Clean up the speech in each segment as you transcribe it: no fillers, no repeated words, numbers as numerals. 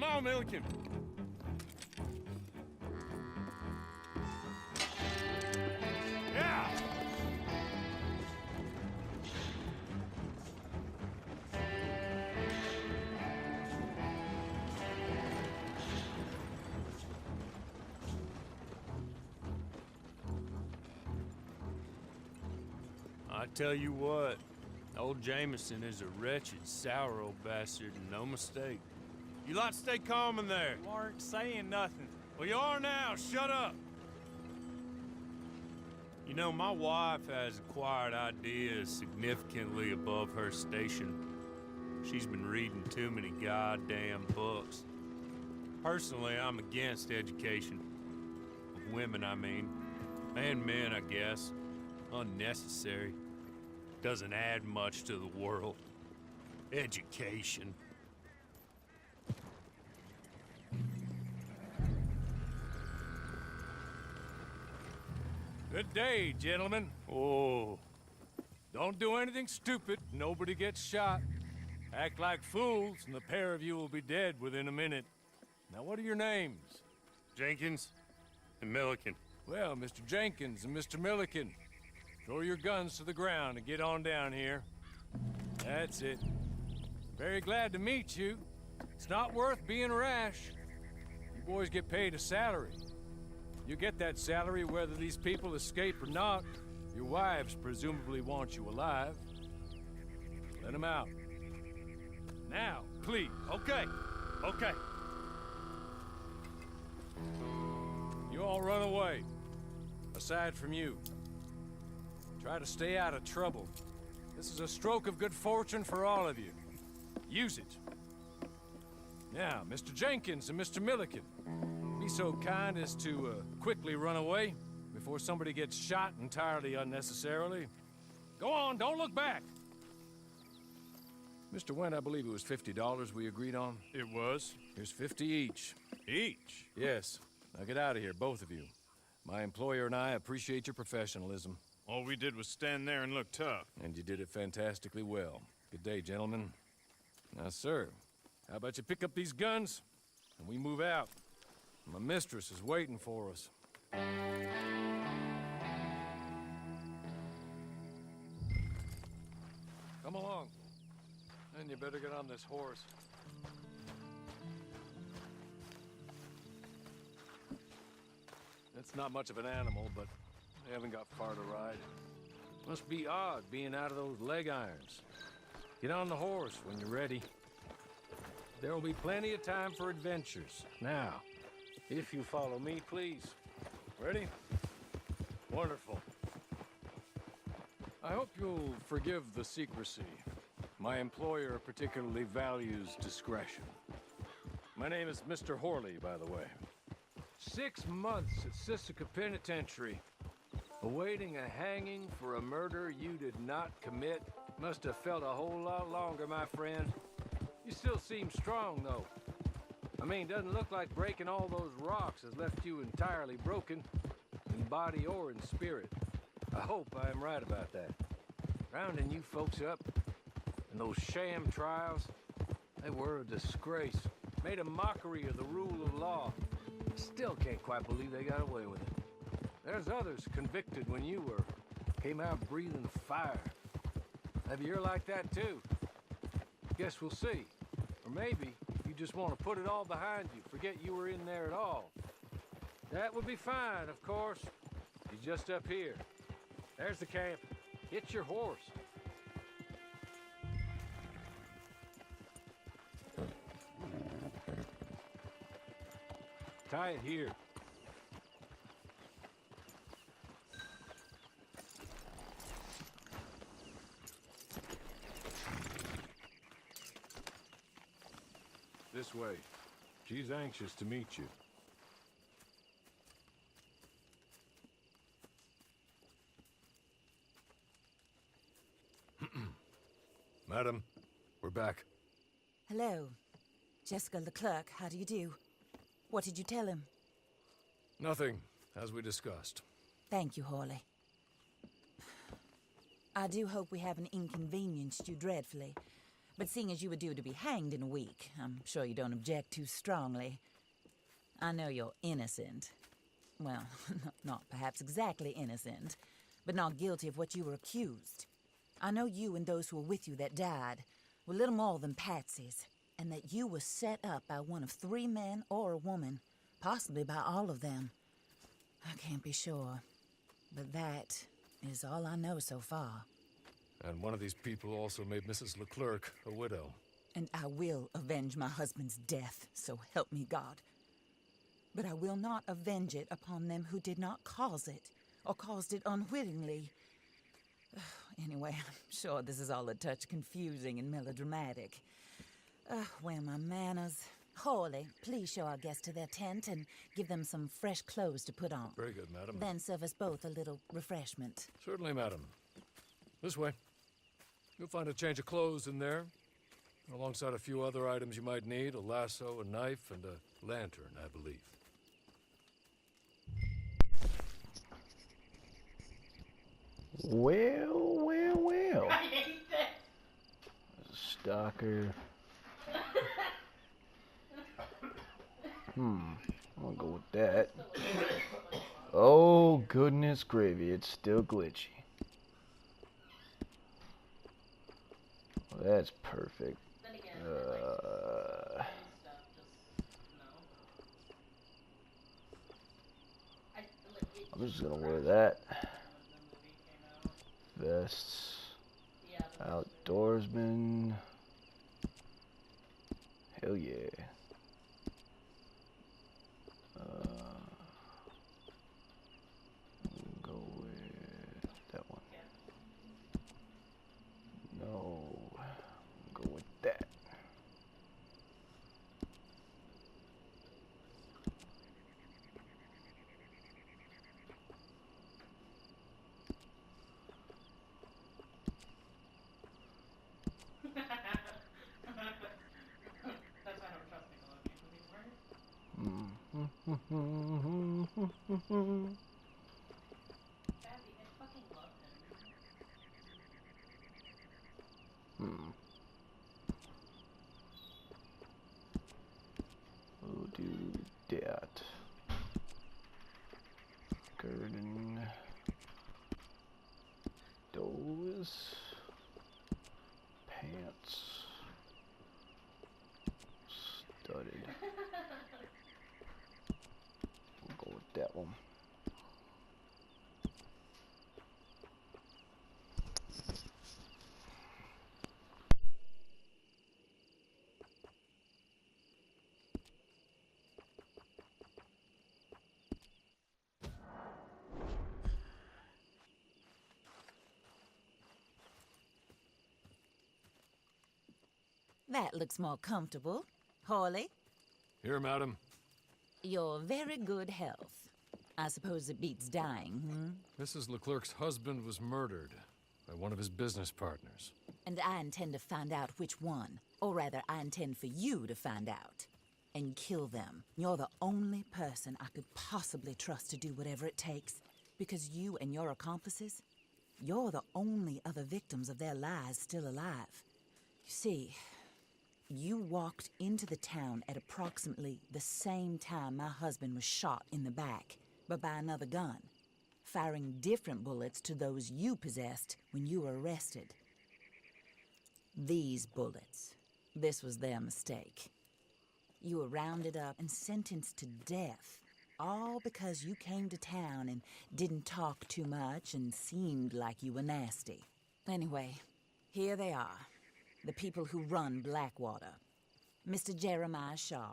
on, Milliken. Yeah! I tell you what, old Jameson is a wretched, sour old bastard, and no mistake. You lot stay calm in there. You aren't saying nothing. Well, you are now. Shut up. You know, my wife has acquired ideas significantly above her station. She's been reading too many goddamn books. Personally, I'm against education. Of women, I mean. And men, I guess. Unnecessary. Doesn't add much to the world. Education. Good day, gentlemen. Oh. Don't do anything stupid. Nobody gets shot. Act like fools, and the pair of you will be dead within a minute. Now, what are your names? Jenkins and Milliken. Well, Mr. Jenkins and Mr. Milliken, throw your guns to the ground and get on down here. That's it. Very glad to meet you. It's not worth being rash. You boys get paid a salary. You get that salary whether these people escape or not. Your wives presumably want you alive. Let them out. Now, please. Okay. Okay. You all run away. Aside from you. Try to stay out of trouble. This is a stroke of good fortune for all of you. Use it. Now, Mr. Jenkins and Mr. Milliken, be so kind as to quickly run away before somebody gets shot entirely unnecessarily. Go on, don't look back. Mr. Wendt, I believe it was $50 we agreed on. It was. Here's 50 each. Each? Yes. Now get out of here, both of you. My employer and I appreciate your professionalism. All we did was stand there and look tough. And you did it fantastically well. Good day, gentlemen. Now, sir, how about you pick up these guns and we move out? My mistress is waiting for us. Come along. And you better get on this horse. It's not much of an animal, but they haven't got far to ride. Must be odd being out of those leg irons. Get on the horse when you're ready. There will be plenty of time for adventures. Now, if you follow me, please. Ready? Wonderful. I hope you'll forgive the secrecy. My employer particularly values discretion. My name is Mr. Horley, by the way. 6 months at Sisika Penitentiary, awaiting a hanging for a murder you did not commit. Must have felt a whole lot longer, my friend. You still seem strong, though. I mean, doesn't look like breaking all those rocks has left you entirely broken, in body or in spirit. I hope I am right about that. Rounding you folks up, and those sham trials, they were a disgrace. Made a mockery of the rule of law. Still can't quite believe they got away with it. There's others convicted when you were. Came out breathing fire. Maybe you're like that too. Guess we'll see. Or maybe you just want to put it all behind you, forget you were in there at all. That would be fine, of course. He's just up here. There's the camp. Get your horse. Tie it here. This way. She's anxious to meet you. Madam, we're back. Hello. Jessica Leclerc, how do you do? What did you tell him? Nothing, as we discussed. Thank you, Horley. I do hope we haven't inconvenienced you dreadfully. But seeing as you were due to be hanged in a week, I'm sure you don't object too strongly. I know you're innocent. Well, not perhaps exactly innocent, but not guilty of what you were accused. I know you and those who were with you that died were little more than patsies, and that you were set up by one of 3 men or a woman, possibly by all of them. I can't be sure, but that is all I know so far. And one of these people also made Mrs. Leclerc a widow. And I will avenge my husband's death, so help me God. But I will not avenge it upon them who did not cause it, or caused it unwittingly. Anyway, I'm sure this is all a touch confusing and melodramatic. Where are my manners? Hawley, please show our guests to their tent and give them some fresh clothes to put on. Very good, madam. Then serve us both a little refreshment. Certainly, madam. This way. You'll find a change of clothes in there, alongside a few other items you might need, a lasso, a knife, and a lantern, I believe. Well. Stalker. I'm gonna go with that. Oh, goodness gravy, it's still glitchy. Well, that's perfect. I'm just gonna wear that. Vests. Outdoorsman. Hell yeah. Go with that one. No. Go with that. We'll do that. Garden. Those. Pants. Studded. We'll go with that one. That looks more comfortable. Hawley, Here, madam. you're very good health. I suppose it beats dying, Mrs. Leclerc's husband was murdered by one of his business partners. And I intend to find out which one. Or rather, I intend for you to find out. And kill them. You're the only person I could possibly trust to do whatever it takes. Because you and your accomplices, you're the only other victims of their lies still alive. You see, you walked into the town at approximately the same time my husband was shot in the back, but by another gun, firing different bullets to those you possessed when you were arrested. These bullets, this was their mistake. You were rounded up and sentenced to death, all because you came to town and didn't talk too much and seemed like you were nasty. Anyway, here they are. The people who run Blackwater. Mr. Jeremiah Shaw,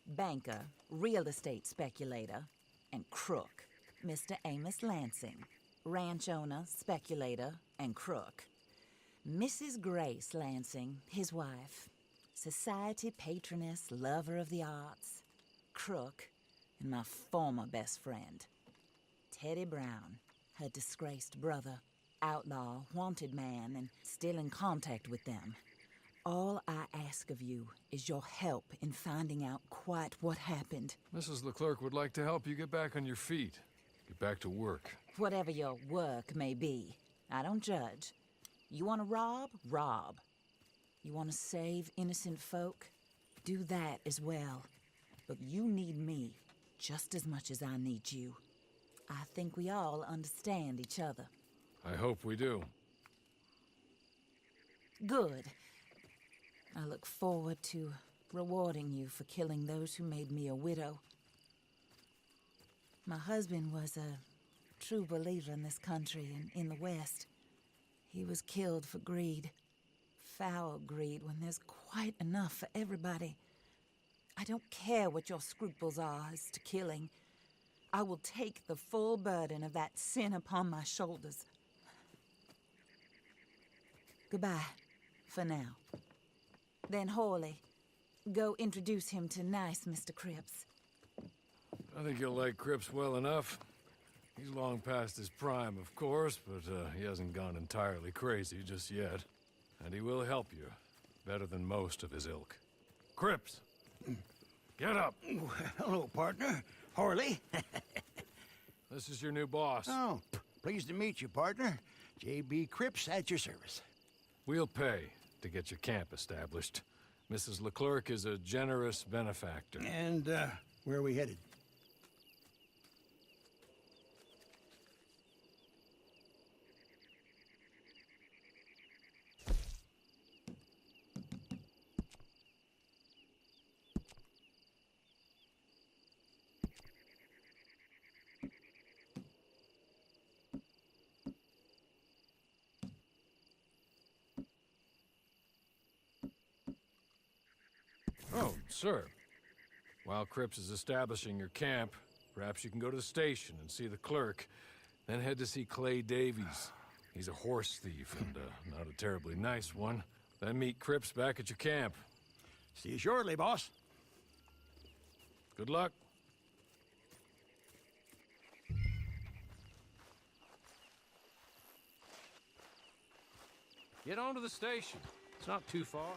banker, real estate speculator, and crook. Mr. Amos Lansing, ranch owner, speculator, and crook. Mrs. Grace Lansing, his wife, society patroness, lover of the arts, crook, and my former best friend. Teddy Brown, her disgraced brother, outlaw, wanted man, and still in contact with them. All I ask of you is your help in finding out quite what happened. Mrs. Leclerc would like to help you get back on your feet. Get back to work. Whatever your work may be, I don't judge. You want to rob? Rob. You want to save innocent folk? Do that as well. But you need me just as much as I need you. I think we all understand each other. I hope we do. Good. I look forward to rewarding you for killing those who made me a widow. My husband was a true believer in this country and in the West. He was killed for greed. Foul greed when there's quite enough for everybody. I don't care what your scruples are as to killing. I will take the full burden of that sin upon my shoulders. Goodbye, for now. Then Hawley, go introduce him to nice Mr. Cripps. I think you'll like Cripps well enough. He's long past his prime, of course, but he hasn't gone entirely crazy just yet. And he will help you, better than most of his ilk. Cripps! Get up! Hello, partner. Horley. This is your new boss. Oh, pleased to meet you, partner. J.B. Cripps at your service. We'll pay to get your camp established. Mrs. Leclerc is a generous benefactor. And, where are we headed? Oh, sir. While Cripps is establishing your camp, perhaps you can go to the station and see the clerk, then head to see Clay Davies. He's a horse thief and not a terribly nice one. Then meet Cripps back at your camp. See you shortly, boss. Good luck. Get on to the station. It's not too far.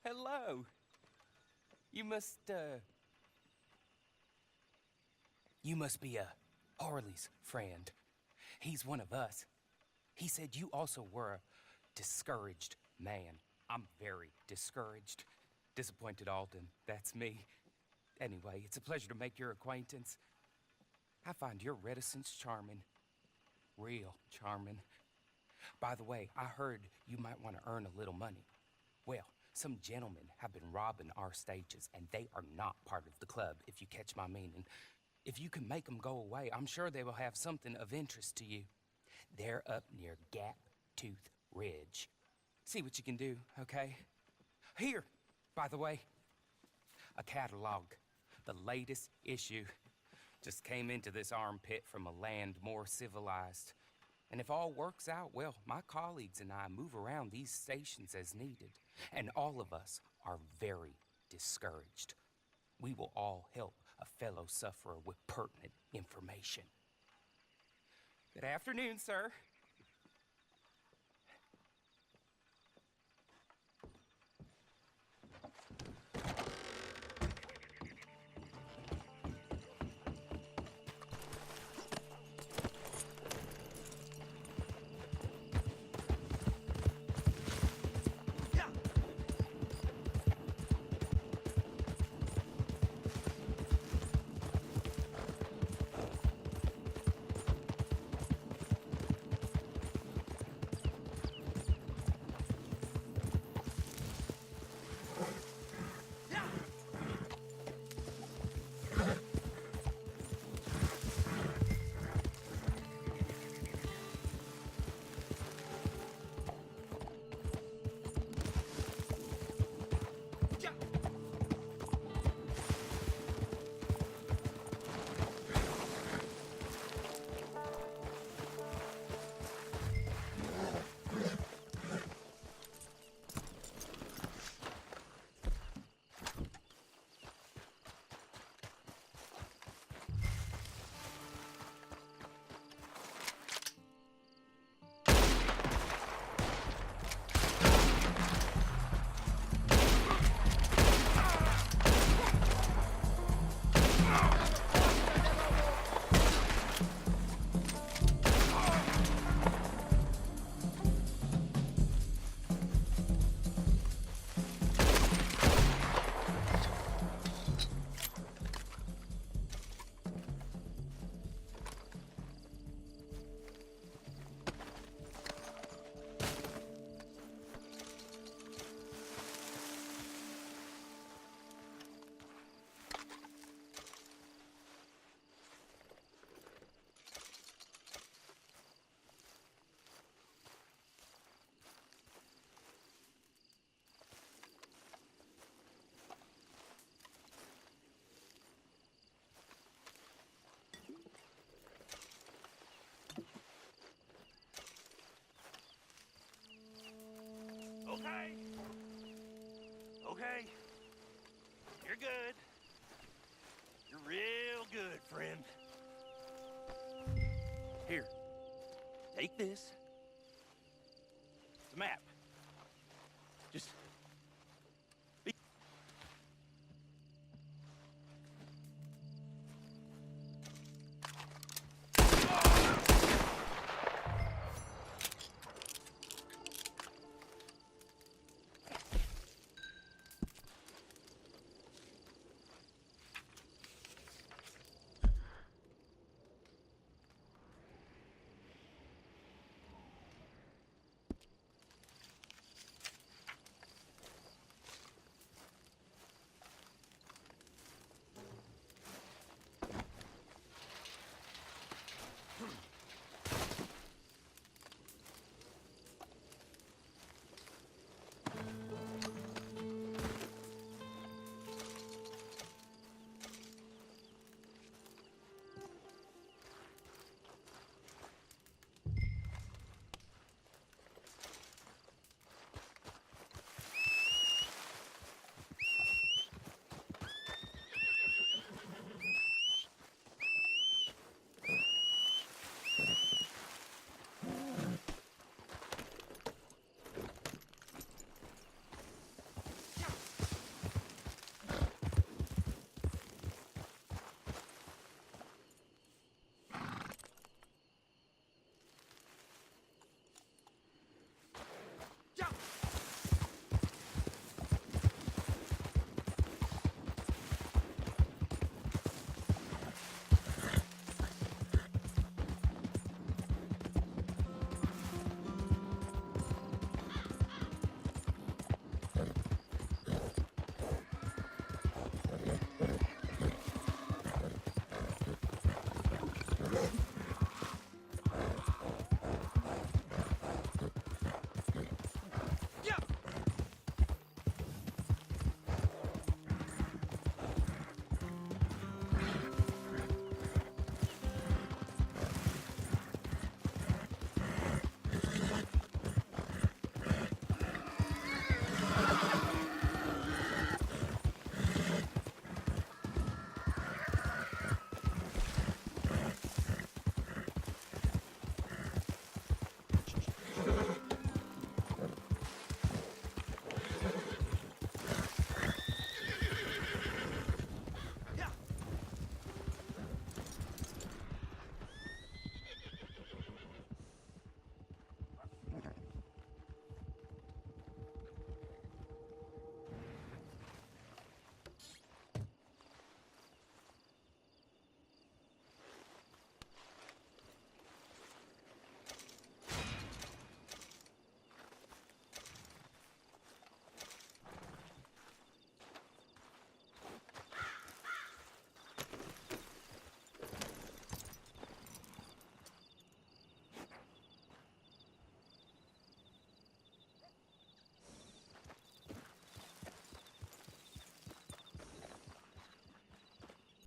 Hello. You must be Harley's friend. He's one of us. He said you also were a discouraged man. I'm very discouraged. Disappointed Alden, that's me. Anyway, it's a pleasure to make your acquaintance. I find your reticence charming. Real charming. By the way, I heard you might want to earn a little money. Well, some gentlemen have been robbing our stages, and they are not part of the club, if you catch my meaning. If you can make them go away, I'm sure they will have something of interest to you. They're up near Gap Tooth Ridge. See what you can do, okay? Here, by the way, a catalog. The latest issue. Just came into this armpit from a land more civilized. And if all works out, well, my colleagues and I move around these stations as needed. And all of us are very discouraged. We will all help a fellow sufferer with pertinent information. Good afternoon, sir. Okay. Okay. You're good. You're real good, friend. Here, take this.